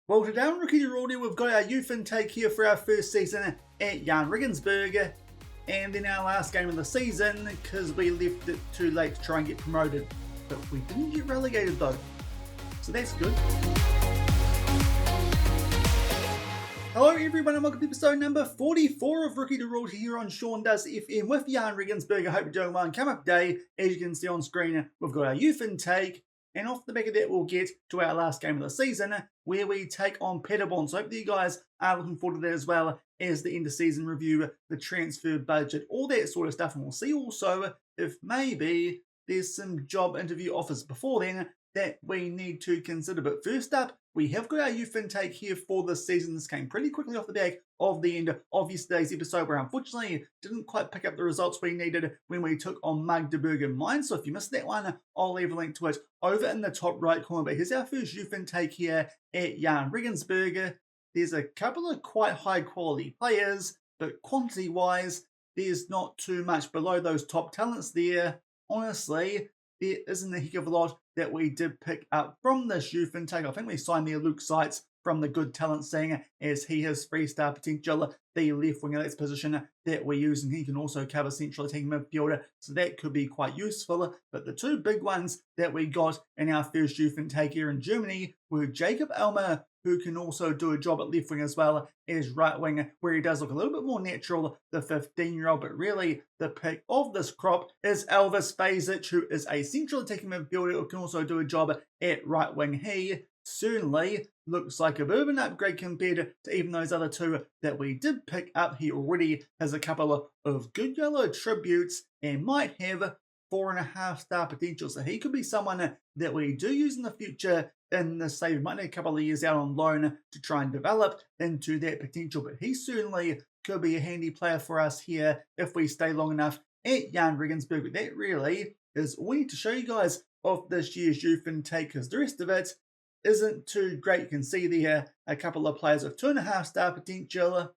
Well, today on Rookie to Rorty, we've got our youth intake here for our first season at Jahn Regensburg, and then our last game of the season because we left it too late to try and get promoted. But we didn't get relegated though, so that's good. Hello everyone and welcome to episode number 44 of Rookie to Rorty here on Sean Does FM with Jahn Regensburg. I hope you're doing well and come up today. As you can see on screen, we've got our youth intake. And off the back of that, we'll get to our last game of the season, where we take on Paderborn. So I hope that you guys are looking forward to that as well as the end of season review, the transfer budget, all that sort of stuff. And we'll see also if maybe there's some job interview offers before then that we need to consider. But first up, we have got our youth intake here for this season. This came pretty quickly off the back of the end of yesterday's episode, where unfortunately didn't quite pick up the results we needed when we took on Magdeburg in mind. So if you missed that one, I'll leave a link to it over in the top right corner. But here's our first youth intake here at Jahn Regensburg. There's a couple of quite high quality players, but quantity wise, there's not too much below those top talents there. Honestly, there isn't a heck of a lot that we did pick up from this youth intake. I think we signed there Luke Seitz from the good talent saying as he has 3-star potential, the left winger, that's position that we use, and he can also cover central attacking midfielder, so that could be quite useful. But the two big ones that we got in our first youth intake here in Germany were Jacob Elmer, who can also do a job at left wing as well as right wing, where he does look a little bit more natural, the 15-year-old. But really, the pick of this crop is Elvis Fazic, who is a central attacking midfielder who can also do a job at right wing. He certainly looks like a bit of an upgrade compared to even those other two that we did pick up. He already has a couple of good yellow attributes and might have 4.5-star potential. So he could be someone that we do use in the future in the save. Might need a couple of years out on loan to try and develop into that potential. But he certainly could be a handy player for us here if we stay long enough at Jahn Regensburg. But that really is all we need to show you guys of this year's youth intake, because the rest of it isn't too great. You can see there a couple of players with 2.5-star potential,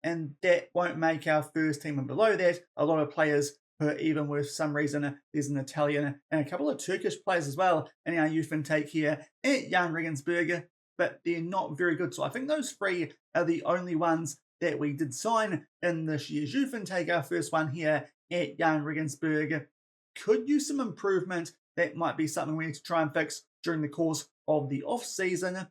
and that won't make our first team. And below that, a lot of players who even with some reason, there's an Italian and a couple of Turkish players as well in our youth intake here at Jahn Regensburg, but they're not very good. So I think those three are the only ones that we did sign in this year's youth intake. Our first one here at Jahn Regensburg could use some improvement. That might be something we need to try and fix during the course of the off-season.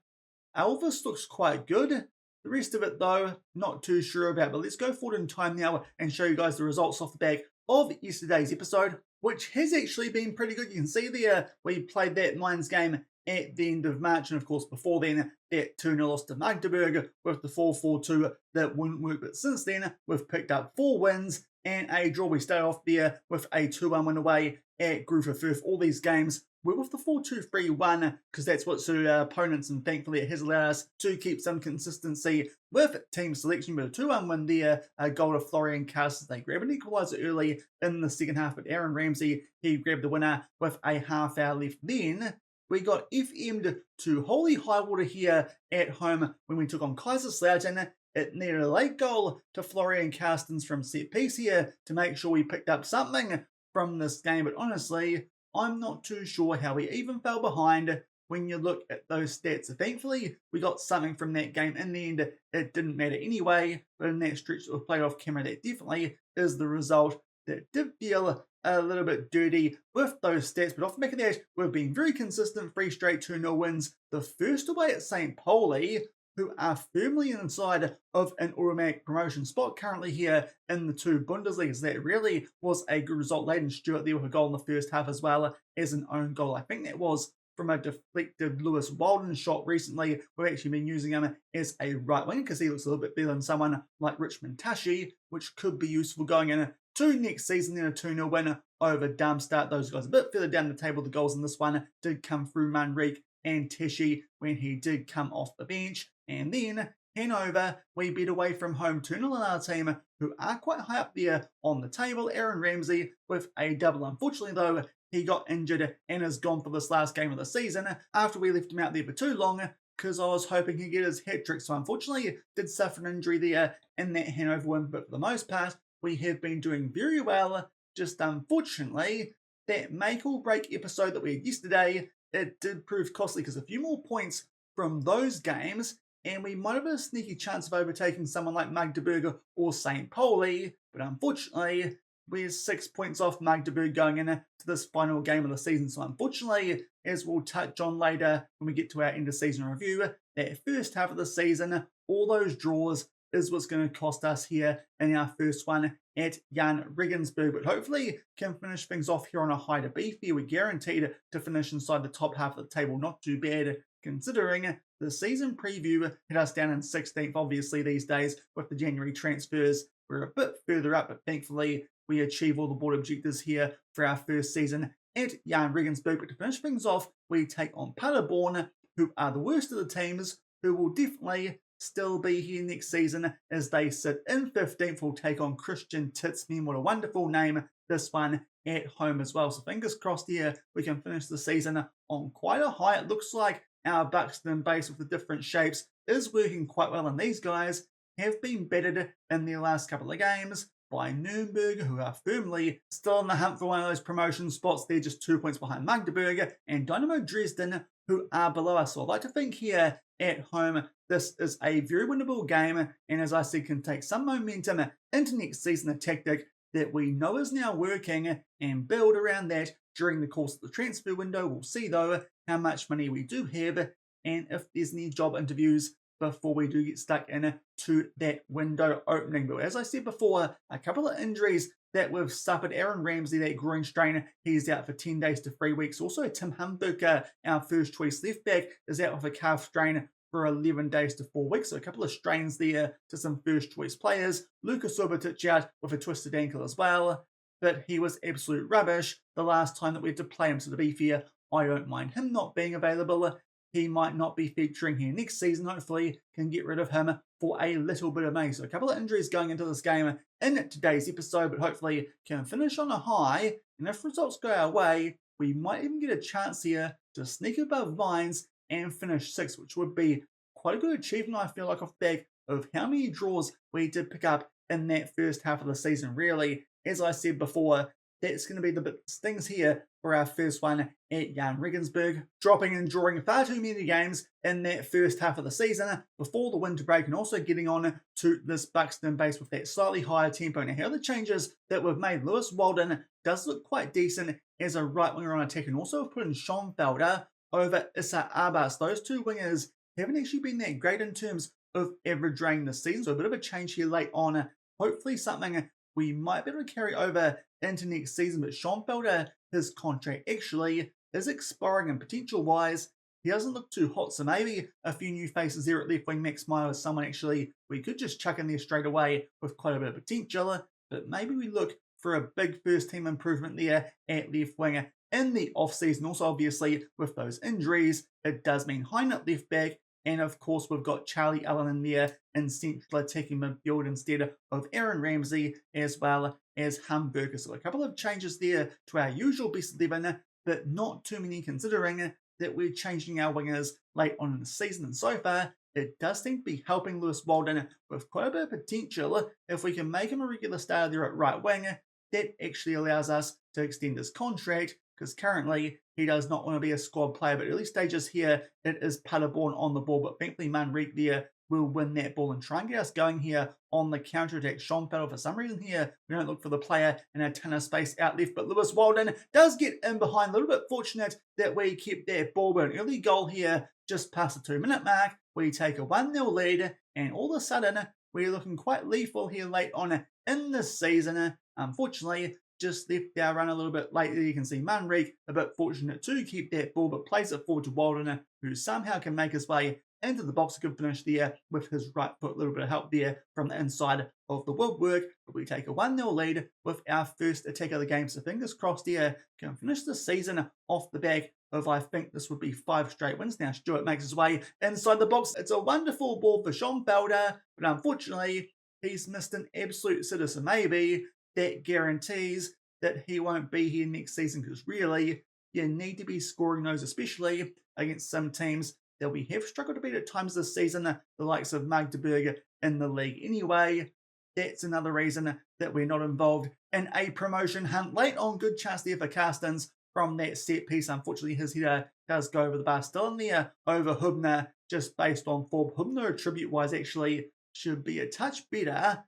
Elvis looks quite good. The rest of it, though, not too sure about. But let's go forward in time now and show you guys the results off the back of yesterday's episode, which has actually been pretty good. You can see there we played that Lions game at the end of March, and of course before then that 2-0 loss to Magdeburg with the 4-4-2 that wouldn't work. But since then we've picked up 4 wins and a draw. We start off there with a 2-1 win away at Grufer Firth. All these games we're with the 4-2-3-1 because that's what suited our opponents, and thankfully it has allowed us to keep some consistency with team selection. But a 2-1 win there, a goal to Florian Carstens. They grab an equaliser early in the second half, but Aaron Ramsey, he grabbed the winner with a half hour left. Then we got FM'd to holy high water here at home when we took on Kaiserslautern. It needed a late goal to Florian Carstens from set piece here to make sure we picked up something from this game. But honestly, I'm not too sure how we even fell behind when you look at those stats. So thankfully, we got something from that game. In the end, it didn't matter anyway, but in that stretch that was played off camera, that definitely is the result. That did feel a little bit dirty with those stats, but off the back of that, we've been very consistent. 3 straight 2-0 wins. The first away at St. Pauli, who are firmly inside of an automatic promotion spot currently here in the 2 Bundesligas. That really was a good result. Leighton Stewart there with a goal in the first half as well as an own goal. I think that was from a deflected Lewis Walden shot recently. We've actually been using him as a right winger because he looks a little bit better than someone like Richmond Tashi, which could be useful going into next season. Then a 2-0 win over Darmstadt. Those guys a bit further down the table. The goals in this one did come through Manrique and Teshi when he did come off the bench. And then Hanover, we beat away from home 2-0 in our team, who are quite high up there on the table. Aaron Ramsey with a double. Unfortunately, though, he got injured and is gone for this last game of the season after we left him out there for too long, because I was hoping he'd get his hat-trick. So unfortunately, did suffer an injury there in that Hanover win. But for the most part, we have been doing very well. Just unfortunately, that make or break episode that we had yesterday, it did prove costly because a few more points from those games, and we might have a sneaky chance of overtaking someone like Magdeburg or St. Pauli, but unfortunately, we're 6 points off Magdeburg going into this final game of the season. So unfortunately, as we'll touch on later when we get to our end of season review, that first half of the season, all those draws is what's going to cost us here in our first one at Jahn Regensburg. But hopefully can finish things off here on a high to be fair. We're guaranteed to finish inside the top half of the table. Not too bad considering the season preview hit us down in 16th. Obviously these days with the January transfers, we're a bit further up, but thankfully we achieve all the board objectives here for our first season at Jahn Regensburg. But to finish things off, we take on Paderborn, who are the worst of the teams, who will definitely still be here next season as they sit in 15th. We'll take on Christian Titzman. What a wonderful name, this one at home as well. So fingers crossed here we can finish the season on quite a high. It looks like our Buxton base with the different shapes is working quite well, and these guys have been bettered in their last couple of games by Nuremberg, who are firmly still in the hunt for one of those promotion spots. They're just 2 points behind Magdeburg, and Dynamo Dresden, who are below us. So I'd like to think here at home this is a very winnable game, and as I said, can take some momentum into next season. A tactic that we know is now working, and build around that during the course of the transfer window. We'll see though how much money we do have, and if there's any job interviews before we do get stuck into that window opening. But as I said before, a couple of injuries that we've suffered. Aaron Ramsey, that groin strain, he's out for 10 days to 3 weeks. Also, Tim Humberger, our first choice left back, is out with a calf strain for 11 days to 4 weeks. So a couple of strains there to some first choice players. Lucas Orbitic out with a twisted ankle as well, but he was absolute rubbish the last time that we had to play him. So to be fair, I don't mind him not being available. He might not be featuring here next season. Hopefully can get rid of him for a little bit of money. So a couple of injuries going into this game in today's episode, but hopefully can finish on a high. And if results go our way, we might even get a chance here to sneak above Vines and finish 6th, which would be quite a good achievement, I feel like, off the back of how many draws we did pick up in that first half of the season. Really, as I said before, that's going to be the big things here for our first one at Jahn Regensburg. Dropping and drawing far too many games in that first half of the season before the winter break, and also getting on to this Buxton base with that slightly higher tempo. Now, here are the changes that we've made. Lewis Walden does look quite decent as a right winger on attack, and also have put in Schoenfelder over Issa Abbas. Those two wingers haven't actually been that great in terms of average rating this season, so a bit of a change here late on. Hopefully something we might be able to carry over into next season. But Schoenfelder, his contract actually is expiring, and potential-wise, he doesn't look too hot. So maybe a few new faces there at left wing. Max Meyer is someone actually we could just chuck in there straight away with quite a bit of potential. But maybe we look for a big first-team improvement there at left wing in the off-season. Also, obviously, with those injuries, it does mean Hein at left back. And of course, we've got Charlie Allen in there in central attacking midfield instead of Aaron Ramsey, as well as Humberger. So a couple of changes there to our usual best 11, but not too many considering that we're changing our wingers late on in the season. And so far, it does seem to be helping Lewis Walden with quite a bit of potential. If we can make him a regular starter there at right wing, that actually allows us to extend his contract, because currently he does not want to be a squad player. But early stages here, it is Paderborn on the ball. But thankfully, Manrique there will win that ball and try and get us going here on the counter-attack. Schoenfelder, for some reason here, we don't look for the player in a ton of space out left. But Lewis Walden does get in behind. A little bit fortunate that we kept that ball. But an early goal here, just past the 2-minute mark. We take a 1-0 lead. And all of a sudden, we're looking quite lethal here late on in the season. Unfortunately, just left our run a little bit late. You can see Manrique a bit fortunate to keep that ball, but plays it forward to Walden, who somehow can make his way into the box. A good finish there with his right foot. A little bit of help there from the inside of the woodwork. But we take a 1-0 lead with our first attack of the game. So fingers crossed here, can finish the season off the back of, I think this would be 5 straight wins. Now Stewart makes his way inside the box. It's a wonderful ball for Schoenfelder, but unfortunately, he's missed an absolute citizen. Maybe that guarantees that he won't be here next season, because really, you need to be scoring those, especially against some teams that we have struggled to beat at times this season, the likes of Magdeburg in the league. Anyway, that's another reason that we're not involved in a promotion hunt. Late on, good chance there for Carstens from that set piece. Unfortunately, his header does go over the bar still in there over Hubner, just based on form. Hubner attribute-wise actually should be a touch better.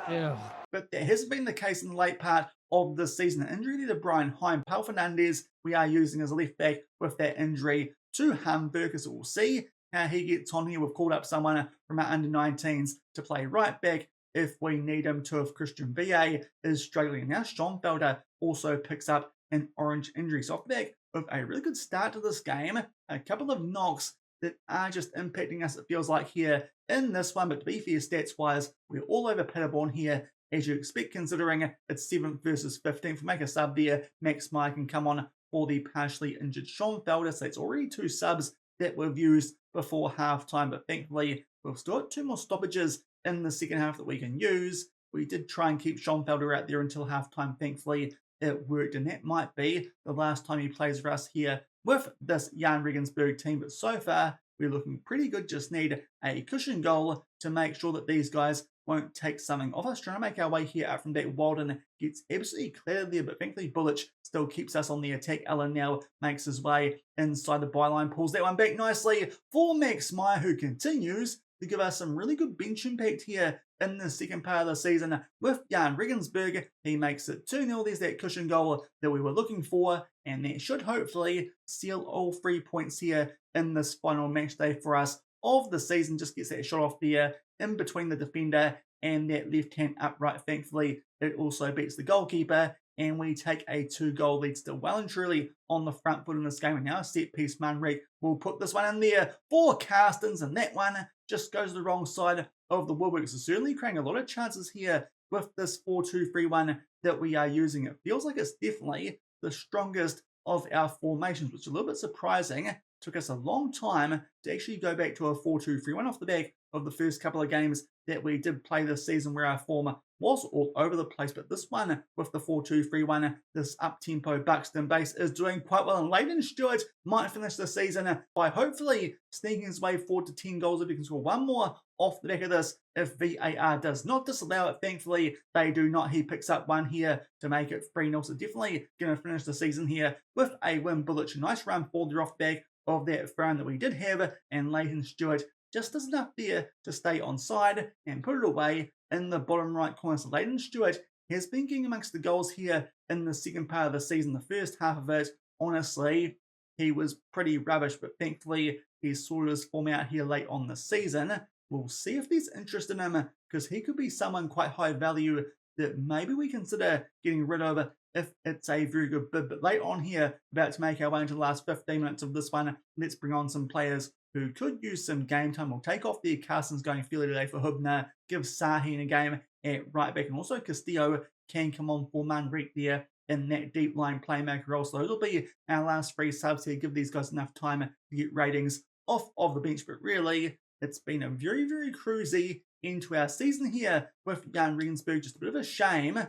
Yeah. But that hasn't been the case in the late part of the season. An injury to Brian Heim. Paul Fernandez we are using as a left back with that injury to Hamburger, so we'll see how he gets on here. We've called up someone from our under-19s to play right back if we need him to, if Christian VA is struggling. Now Schoenfelder also picks up an orange injury. So off the back of a really good start to this game, a couple of knocks that are just impacting us, it feels like, here in this one. But to be fair, stats-wise, we're all over Paderborn here, as you expect, considering it's 7th versus 15th. Make a sub there. Max Meyer can come on for the partially injured Schoenfelder. So it's already 2 subs that we've used before halftime, but thankfully we've still got 2 more stoppages in the second half that we can use. We did try and keep Schoenfelder out there until halftime. Thankfully, it worked, and that might be the last time he plays for us here with this Jahn Regensburg team. But so far, we're looking pretty good. Just need a cushion goal to make sure that these guys won't take something off us. Trying to make our way here out from that. Walden gets absolutely cleared there, but thankfully Bullich still keeps us on the attack. Allen now makes his way inside the byline, pulls that one back nicely for Max Meyer, who continues to give us some really good bench impact here in the second part of the season with Jahn Regensburg. He makes it 2-0. There's that cushion goal that we were looking for, and that should hopefully seal all 3 points here in this final match day for us of the season. Just gets that shot off there in between the defender and that left-hand upright. Thankfully, it also beats the goalkeeper, and we take a 2-goal lead, still well and truly on the front foot in this game. And now set piece Manrik will put this one in there for Carstens, and that one just goes the wrong side of the woodwork. So certainly creating a lot of chances here with this 4-2-3-1 that we are using. It feels like it's definitely the strongest of our formations, which is a little bit surprising. Took us a long time to actually go back to a 4-2-3-1 off the back of the first couple of games that we did play this season, where our form was all over the place. But this one with the 4-2-3-1, this up-tempo Buxton base, is doing quite well. And Leighton Stewart might finish the season by hopefully sneaking his way forward to 10 goals if he can score one more off the back of this, if VAR does not disallow it. Thankfully, they do not. He picks up one here to make it 3-0. So definitely going to finish the season here with a win. Bullich, a nice run forward there off the back of that throw that we did have, and Leighton Stewart just does enough there to stay onside and put it away in the bottom right corner. So Leighton Stewart has been getting amongst the goals here in the second part of the season. The first half of it, honestly, he was pretty rubbish, but thankfully he's sorted his form out here late on the season. We'll see if there's interest in him, because he could be someone quite high value that maybe we consider getting rid of if it's a very good bid. But late on here, about to make our way into the last 15 minutes of this one, let's bring on some players who could use some game time. We'll take off the Carstens going fairly today for Hubner, give Sahin a game at right back, and also Castillo can come on for Manrik there in that deep line playmaker role. So those will be our last 3 subs here. Give these guys enough time to get ratings off of the bench. But really, it's been a very, very cruisy into our season here with Jahn Regensburg. Just a bit of a shame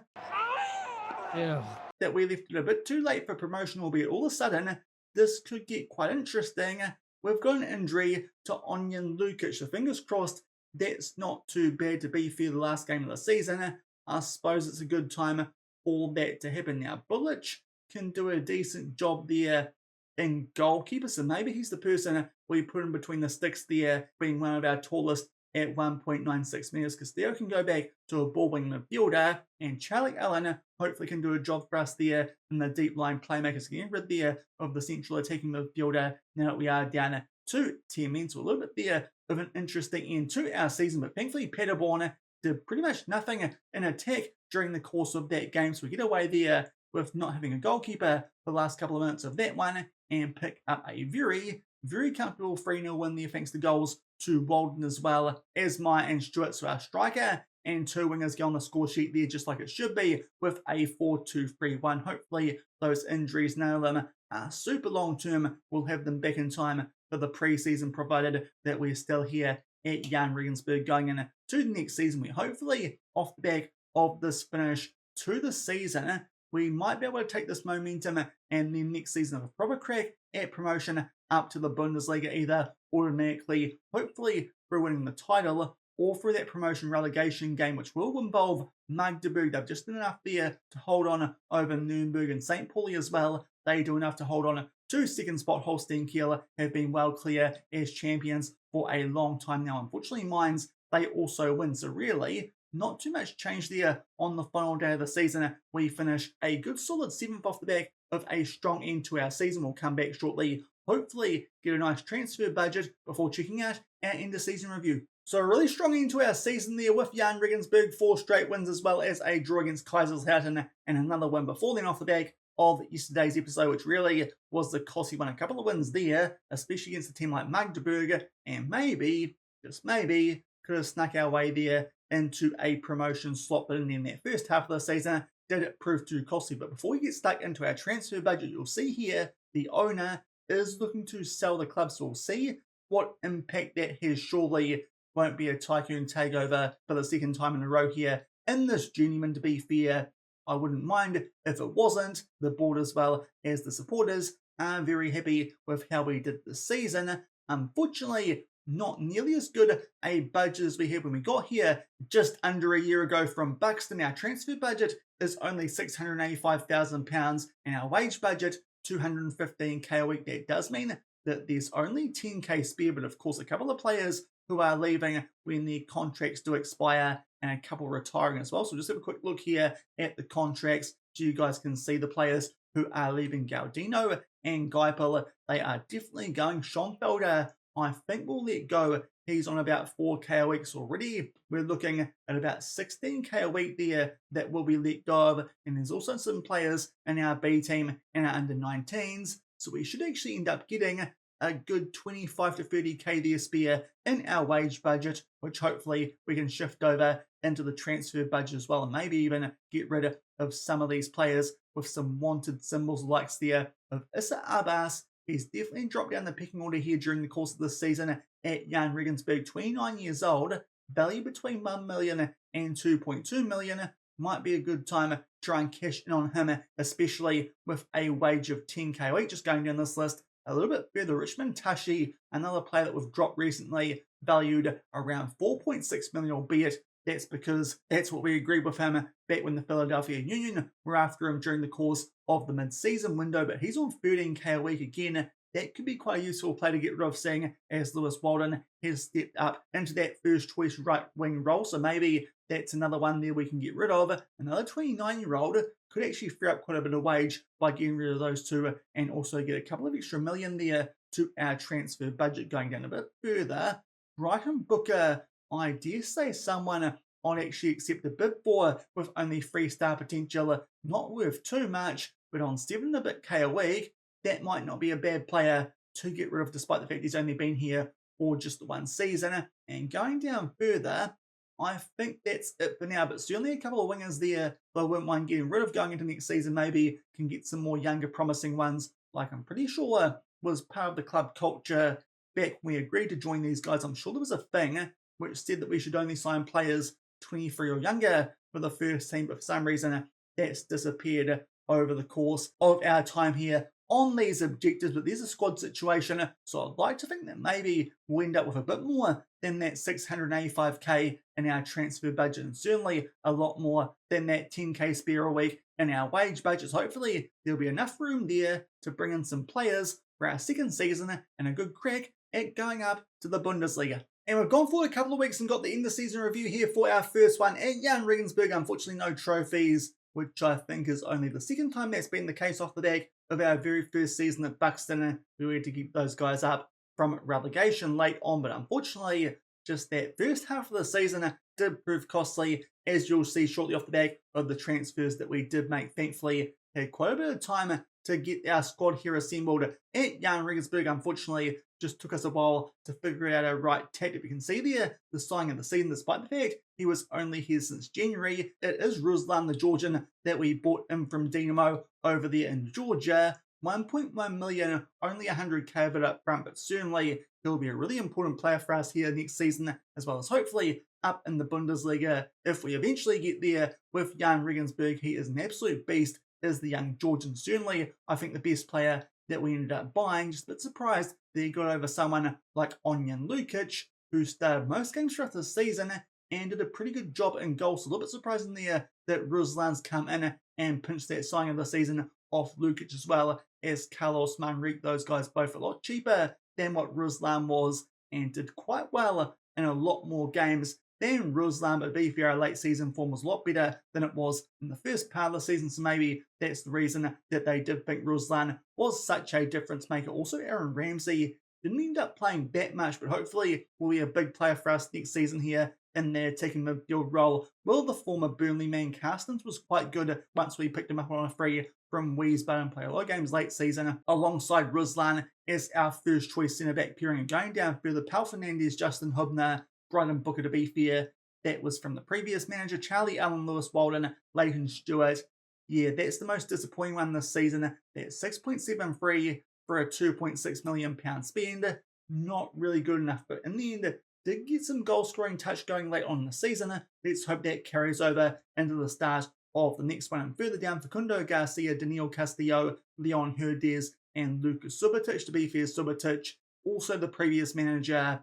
that we left it a bit too late for promotion, albeit all of a sudden this could get quite interesting. We've got an injury to Onion Lukic, so fingers crossed that's not too bad. To be fair, the last game of the season, I suppose it's a good time for that to happen. Now, Bullich can do a decent job there in goalkeeper, so maybe he's the person we put in between the sticks there, being one of our tallest at 1.96 meters. Castillo can go back to a ball-wing midfielder, and Charlie Allen hopefully can do a job for us there in the deep line playmakers. Getting rid there of the central attacking midfielder now that we are down to 10 men. So a little bit there of an interesting end to our season, but thankfully Paderborn did pretty much nothing in attack during the course of that game. So we get away there with not having a goalkeeper for the last couple of minutes of that one, and pick up a very, very comfortable 3-0 win there, thanks to goals to Walden as well as Meyer and Stewart. So our striker and 2 wingers go on the score sheet there just like it should be with a 4-2-3-1. Hopefully those injuries nail them super long term. We'll have them back in time for the preseason, provided that we're still here at Jahn Regensburg going into the next season. We hopefully, off the back of this finish to the season, we might be able to take this momentum and then next season have a proper crack at promotion up to the Bundesliga, either automatically, hopefully through winning the title, or through that promotion relegation game, which will involve Magdeburg. They've just done enough there to hold on over Nuremberg, and St. Pauli as well. They do enough to hold on to second spot Holstein Kiel have been well clear as champions for a long time now. Unfortunately, Mainz, they also win. So really, not too much change there on the final day of the season. We finish a good solid 7th off the back of a strong end to our season. We'll come back shortly, hopefully get a nice transfer budget before checking out our end of season review. So a really strong end to our season there with Jahn Regensburg, 4 straight wins as well as a draw against Kaiserslautern and another win before then off the back of yesterday's episode, which really was the costly one. A couple of wins there, especially against a team like Magdeburg, and maybe, just maybe, could have snuck our way there into a promotion slot, but in that first half of the season, did it prove too costly. But before we get stuck into our transfer budget, you'll see here the owner is looking to sell the club, so we'll see what impact that has. Surely won't be a tycoon takeover for the second time in a row here in this Journeyman. To be fair, I wouldn't mind if it wasn't. The board as well as the supporters are very happy with how we did this season. Unfortunately, not nearly as good a budget as we had when we got here just under a year ago from Buxton. Our transfer budget is only £685,000 and our wage budget $215k a week. That does mean that there's only 10k spare, but of course a couple of players who are leaving when their contracts do expire and a couple retiring as well. So just have a quick look here at the contracts so you guys can see the players who are leaving. Gaudino and Geipel, they are definitely going. Schonfelder, I think we'll let go. He's on about 4k a week already. We're looking at about 16k a week there that will be let go of. And there's also some players in our B team and our under 19s. So we should actually end up getting a good 25 to 30k there spare in our wage budget, which hopefully we can shift over into the transfer budget as well, and maybe even get rid of some of these players with some wanted symbols likes there of Issa Abbas. He's definitely dropped down the pecking order here during the course of the season at Jahn Regensburg, 29 years old, value between 1 million and 2.2 million. Might be a good time to try and cash in on him, especially with a wage of 10k a week. Just going down this list a little bit further, Richmond Tashi, another player that we've dropped recently, valued around 4.6 million, albeit that's because that's what we agreed with him back when the Philadelphia Union were after him during the course of the mid-season window, but he's on 13k a week again. That could be quite a useful player to get rid of, seeing as Lewis Walden has stepped up into that first choice right wing role, so maybe that's another one there we can get rid of. Another 29-year-old could actually free up quite a bit of wage by getting rid of those two and also get a couple of extra million there to our transfer budget. Going down a bit further, Brighton Booker, I dare say someone I'd actually accept a bid for with only 3-star potential, not worth too much, but on 7 a bit k a week, that might not be a bad player to get rid of despite the fact he's only been here for just the one season. And going down further, I think that's it for now, but certainly a couple of wingers there that I wouldn't mind getting rid of going into next season. Maybe can get some more younger promising ones, like I'm pretty sure was part of the club culture back when we agreed to join these guys. I'm sure there was a thing which said that we should only sign players 23 or younger for the first team, but for some reason that's disappeared over the course of our time here on these objectives. But there's a squad situation, so I'd like to think that maybe we'll end up with a bit more than that 685k in our transfer budget, and certainly a lot more than that 10k spare a week in our wage budgets. Hopefully there'll be enough room there to bring in some players for our second season and a good crack at going up to the Bundesliga. And we've gone for a couple of weeks and got the end of season review here for our first one at Jahn Regensburg. Unfortunately, no trophies, which I think is only the second time that's been the case off the back of our very first season at Buxton. We had to keep those guys up from relegation late on, but unfortunately, just that first half of the season did prove costly, as you'll see shortly off the back of the transfers that we did make. Thankfully, had quite a bit of time to get our squad here assembled at Jahn Regensburg. Unfortunately, just took us a while to figure out our right tactic. You can see there the signing of the season, despite the fact he was only here since January. It is Ruslan, the Georgian, that we bought in from Dinamo over there in Georgia. 1.1 million, only 100k of it up front, but certainly he'll be a really important player for us here next season, as well as hopefully up in the Bundesliga if we eventually get there with Jahn Regensburg. He is an absolute beast, is the young Georgian. Certainly, I think the best player that we ended up buying. Just a bit surprised that he got over someone like Onyan Lukic, who started most games throughout the season and did a pretty good job in goals. So a little bit surprising there that Ruslan's come in and pinched that signing of the season off Lukic as well, as Carlos Manrique. Those guys both a lot cheaper than what Ruslan was and did quite well in a lot more games than Ruslan, but to be fair, our late season form was a lot better than it was in the first part of the season, so maybe that's the reason that they did think Ruslan was such a difference maker. Also, Aaron Ramsey didn't end up playing that much, but hopefully will be a big player for us next season here in their attacking midfield role. Well, the former Burnley man Carstens was quite good once we picked him up on a free from Wiesbaden and played a lot of games late season alongside Ruslan as our first choice centre-back pairing. And going down further, Pal Fernandes, Justin Hubner, Brighton Booker to be fair. That was from the previous manager, Charlie Allen, Lewis Walden, Leighton Stewart. Yeah, that's the most disappointing one this season. That's 6.73 for a £2.6 million spend. Not really good enough, but in the end, did get some goal scoring touch going late on in the season. Let's hope that carries over into the start of the next one. And further down, Facundo Garcia, Daniel Castillo, Leon Herdez, and Lucas Subotic. To be fair, Subotic, also the previous manager.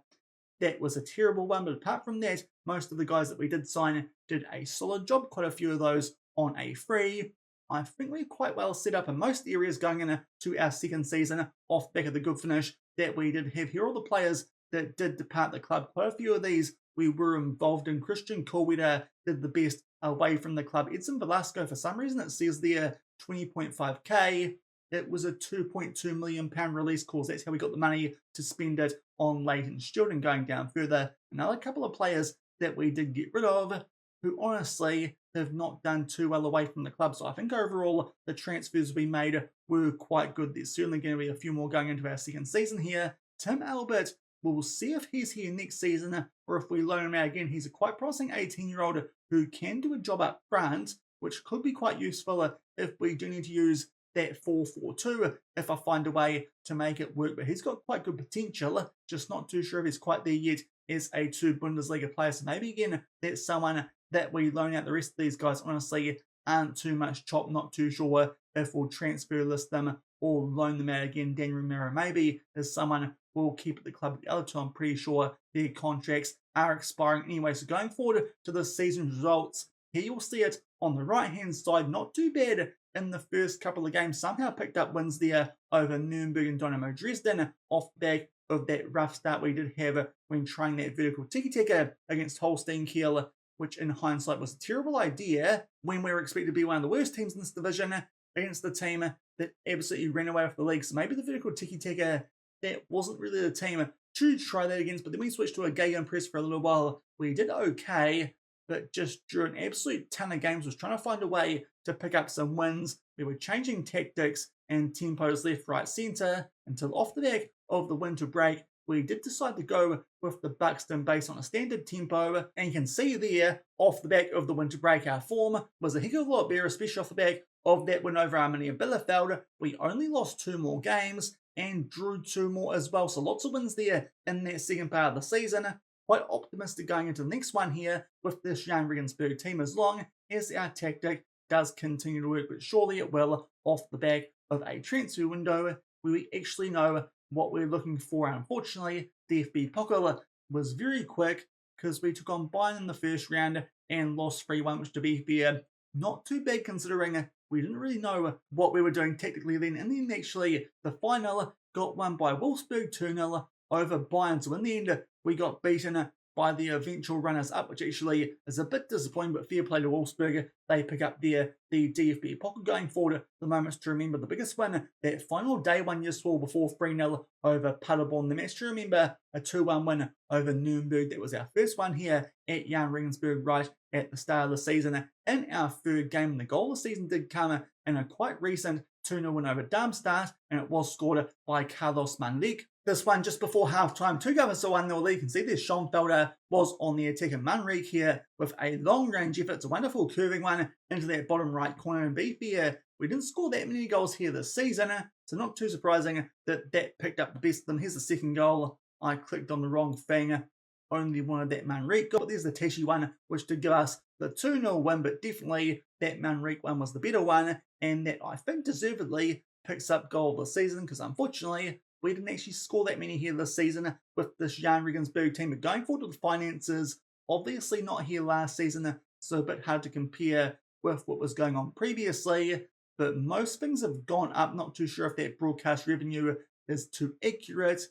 That was a terrible one, but apart from that, most of the guys that we did sign did a solid job. Quite a few of those on a free. I think we're quite well set up in most areas going into our second season off the back of the good finish that we did have here. All the players that did depart the club, quite a few of these we were involved in. Christian Colweder did the best away from the club. Edson Velasco, for some reason it says there 20.5k. It was a £2.2 million release clause. That's how we got the money to spend it on Leighton Stewart. And going down further, another couple of players that we did get rid of who honestly have not done too well away from the club. So I think overall the transfers we made were quite good. There's certainly going to be a few more going into our second season here. Tim Albert, we'll see if he's here next season or if we loan him out again. He's a quite promising 18-year-old who can do a job up front, which could be quite useful if we do need to use that 4-4-2 if I find a way to make it work. But he's got quite good potential, just not too sure if he's quite there yet as a 2 Bundesliga player. So maybe again, that's someone that we loan out. The rest of these guys honestly aren't too much chop, not too sure if we'll transfer list them or loan them out again. Dan Romero maybe is someone we'll keep at the club. The other two, I'm pretty sure their contracts are expiring anyway. So going forward to the season's results, here you'll see it on the right-hand side. Not too bad in the first couple of games. Somehow picked up wins there over Nuremberg and Dynamo Dresden off the back of that rough start we did have when trying that vertical tiki-taka against Holstein Kiel, which in hindsight was a terrible idea when we were expected to be one of the worst teams in this division against the team that absolutely ran away with the league. So maybe the vertical tiki-taka, that wasn't really the team to try that against. But then we switched to a gegenpress for a little while. We did okay, but just drew an absolute ton of games, was trying to find a way to pick up some wins. We were changing tactics and tempos left, right, centre until off the back of the winter break, we did decide to go with the Buxton based on a standard tempo. And you can see there, off the back of the winter break, our form was a heck of a lot better, especially off the back of that win over Arminia Bielefeld. We only lost 2 more games and drew 2 more as well. So lots of wins there in that second part of the season. Quite optimistic going into the next one here with this Jahn Regensburg team, as long as our tactic does continue to work, but surely it will off the back of a transfer window where we actually know what we're looking for. Unfortunately, DFB Pokal was very quick because we took on Bayern in the first round and lost 3-1, which to be fair, not too bad considering we didn't really know what we were doing tactically then. And then actually the final got won by Wolfsburg 2-0 over Bayern. So in the end, we got beaten by the eventual runners-up, which actually is a bit disappointing, but fair play to Wolfsburg. They pick up the DFB Pokal going forward. The moments to remember, the biggest one, that final day one you saw before 3-0 over Paderborn. The match to remember, a 2-1 win over Nuremberg. That was our first one here at Jahn Regensburg right at the start of the season. In our third game, the goal of the season did come in a quite recent 2-0 win over Darmstadt, and it was scored by Carlos Manrique. This one just before half-time to go, so 1-0 lead. You can see there Schoenfelder was on the attack, and Manrique here with a long-range effort. It's a wonderful curving one into that bottom right corner. And be fair, we didn't score that many goals here this season, so not too surprising that that picked up the best of them. Here's the second goal. I clicked on the wrong thing. Only wanted that Manrique goal. But there's the Teshi one, which did give us the 2-0 win, but definitely that Manrique one was the better one, and that I think deservedly picks up goal of the season, because unfortunately we didn't actually score that many here this season with this Jahn Regensburg team. But going forward to the finances, obviously not here last season, so a bit hard to compare with what was going on previously. but most things have gone up. Not too sure if that broadcast revenue is too accurate,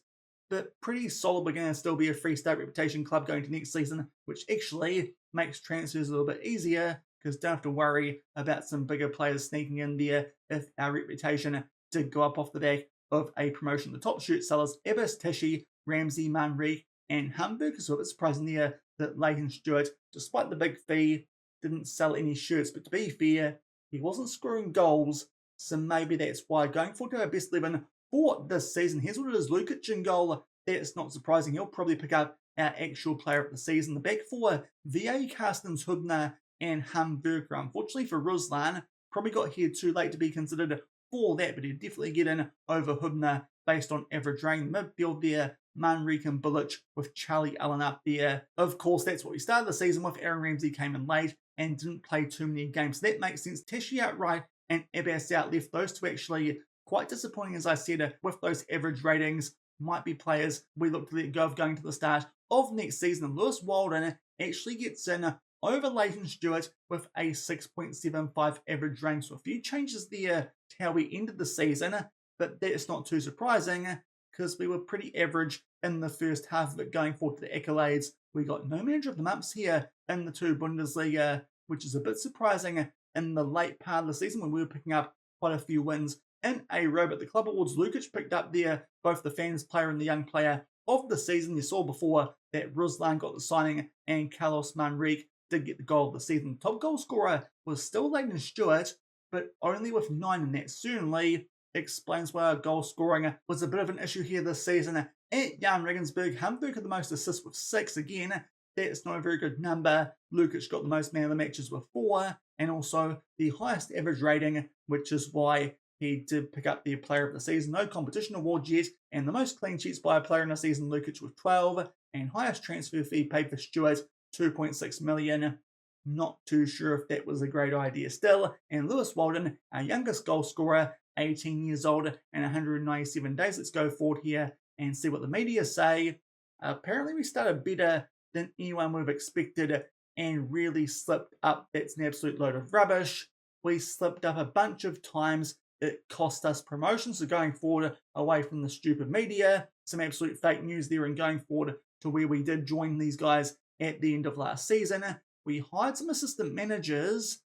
but pretty solid. We're going to still be a 3-star reputation club going to next season, which actually makes transfers a little bit easier because don't have to worry about some bigger players sneaking in there if our reputation did go up off the back of a promotion. The top shirt sellers, Ebbers, Tishy, Ramsey, Manrique, and Hamburg. So it's surprising there that Leighton Stewart, despite the big fee, didn't sell any shirts. But to be fair, he wasn't scoring goals, so maybe that's why. Going forward to our best 11 for this season, here's what it is. Lukic in goal. That's not surprising. He'll probably pick up our actual player of the season. The back four, VA, Carstens, Hubner, and Hamburger. Unfortunately for Ruslan, probably got here too late to be considered for that, but he'd definitely get in over Hubner based on average rating. Midfield there, Manrique and Bilic with Charlie Allen up there. Of course, that's what we started the season with. Aaron Ramsey came in late and didn't play too many games. So that makes sense. Teshi out right and Ebbers out left. Those two actually quite disappointing, as I said, with those average ratings. Might be players we look to let go of going to the start of next season. Lewis Walden actually gets in over Leighton Stewart with a 6.75 average rating. So a few changes there to how we ended the season, but that's not too surprising because we were pretty average in the first half of it. Going forward to the accolades, we got no manager of the months here in the 2 Bundesliga, which is a bit surprising in the late part of the season when we were picking up quite a few wins in a row. But the club awards, Lukic picked up there both the fans player and the young player of the season. You saw before that Ruslan got the signing and Carlos Manrique did get the goal of the season. Top goal scorer was still Leighton Stewart, but only with 9, and that certainly explains why our goal scoring was a bit of an issue here this season. At Jahn Regensburg, Hamburg had the most assists with 6. Again, that's not a very good number. Lukic got the most man of the matches with 4, and also the highest average rating, which is why he did pick up the player of the season. No competition awards yet, and the most clean sheets by a player in the season, Lukic with 12, and highest transfer fee paid for Stewart, 2.6 million. Not too sure if that was a great idea still. And Lewis Walden, our youngest goal scorer, 18 years old and 197 days. Let's go forward here and see what the media say. Apparently we started better than anyone would have expected and really slipped up. That's an absolute load of rubbish. We slipped up a bunch of times. It cost us promotions. So going forward, away from the stupid media, some absolute fake news there, and going forward to where we did join these guys at the end of last season. We hired some assistant managers,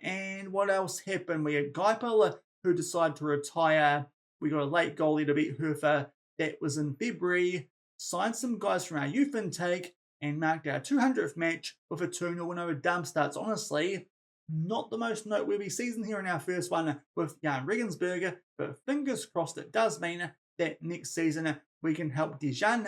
and what else happened? We had Geipel, who decided to retire. We got a late goalie to beat Hofer. That was in February. Signed some guys from our youth intake and marked our 200th match with a 2-0 win over Darmstadt. Honestly, not the most noteworthy season here in our first one with Jahn Regensburg, but fingers crossed it does mean that next season we can help Jahn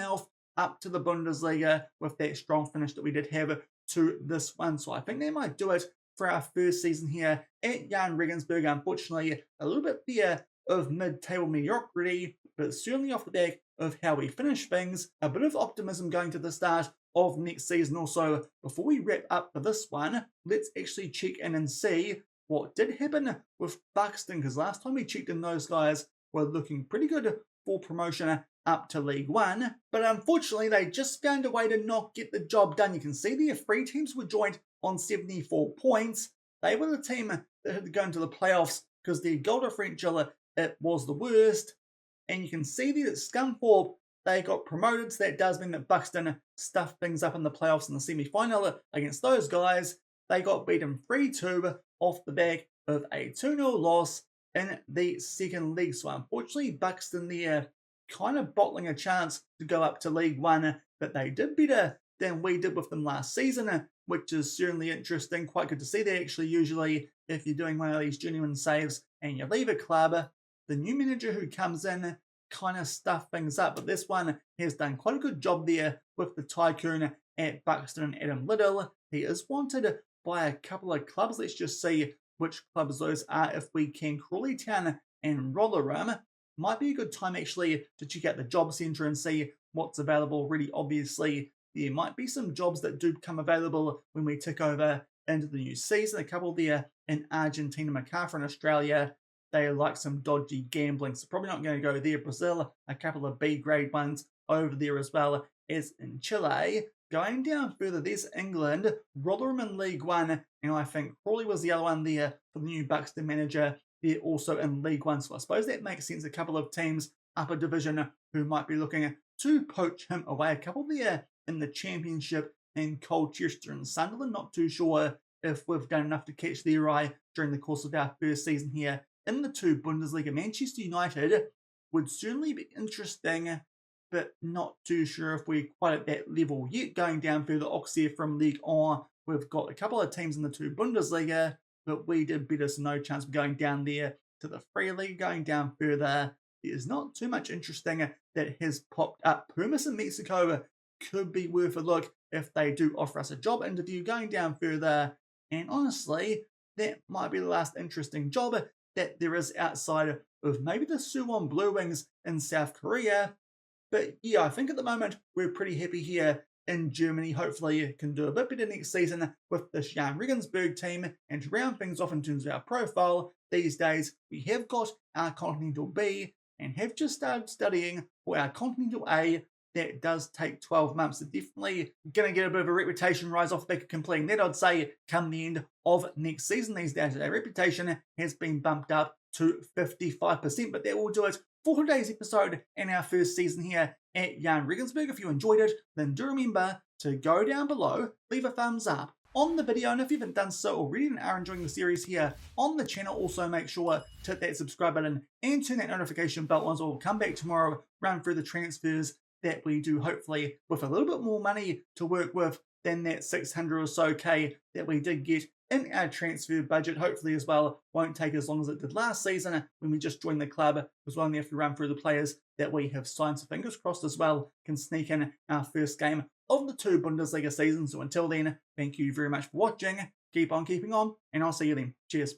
up to the Bundesliga with that strong finish that we did have to this one. So I think that might do it for our first season here at Jahn Regensburg. Unfortunately, a little bit there of mid-table mediocrity, but certainly off the back of how we finish things, a bit of optimism going to the start of next season. Also, before we wrap up for this one, let's actually check in and see what did happen with Buxton, because last time we checked in, those guys were looking pretty good for promotion up to League One, but unfortunately they just found a way to not get the job done. You can see the 3 teams were joined on 74 points. They were the team that had to go into the playoffs because their goal differential, it was the worst. And you can see that Scunthorpe, they got promoted, so that does mean that Buxton stuffed things up in the playoffs in the semi-final against those guys. They got beaten 3-2 off the back of a 2-0 loss in the second league. So unfortunately, Buxton there kind of bottling a chance to go up to League One, but they did better than we did with them last season, which is certainly interesting. Quite good to see that actually. Usually, if you're doing one of these Journeyman saves and you leave a club, the new manager who comes in kind of stuff things up, but this one has done quite a good job there with the tycoon at Buxton, Adam Liddell. He is wanted by a couple of clubs. Let's just see which clubs those are if we can. Crawley Town and Rotherham. Might be a good time actually to check out the job centre and see what's available. Really, obviously, there might be some jobs that do come available when we tick over into the new season. A couple there in Argentina, MacArthur in Australia. They like some dodgy gambling, so probably not going to go there. Brazil, a couple of B-grade ones over there as well as in Chile. Going down further, there's England, Rotherham in League One, and I think Crawley was the other one there for the new Buxton manager they're also in League One. So I suppose that makes sense. A couple of teams upper division who might be looking to poach him away. A couple there in the Championship in Colchester and Sunderland. Not too sure if we've done enough to catch their eye during the course of our first season here in the two Bundesliga. Manchester United would certainly be interesting, but not too sure if we're quite at that level yet. Going down further, Auxerre from League 1, we've got a couple of teams in the two Bundesliga, but we did better, so no chance of going down there to the Free League. Going down further, there's not too much interesting that has popped up. Pumas in Mexico could be worth a look if they do offer us a job interview. Going down further, and honestly, that might be the last interesting job that there is outside of maybe the Suwon Blue Wings in South Korea. But yeah, I think at the moment we're pretty happy here in Germany. Hopefully can do a bit better next season with this Jahn Regensburg team. And to round things off in terms of our profile, these days we have got our Continental B and have just started studying for our Continental A. That does take 12 months. So definitely going to get a bit of a reputation rise off the back of completing that, I'd say, come the end of next season. These days, our reputation has been bumped up to 55%, but that will do it for today's episode and our first season here at Jahn Regensburg. If you enjoyed it, then do remember to go down below, leave a thumbs up on the video, and if you haven't done so already and are enjoying the series here on the channel, also make sure to hit that subscribe button and turn that notification bell on, so we'll come back tomorrow, run through the transfers that we do, hopefully with a little bit more money to work with than that 600 or so K that we did get in our transfer budget. Hopefully as well, won't take as long as it did last season when we just joined the club, because we'll only have to run through the players that we have signed. So fingers crossed as well, can sneak in our first game of the two Bundesliga seasons. So until then, thank you very much for watching, keep on keeping on, and I'll see you then. Cheers.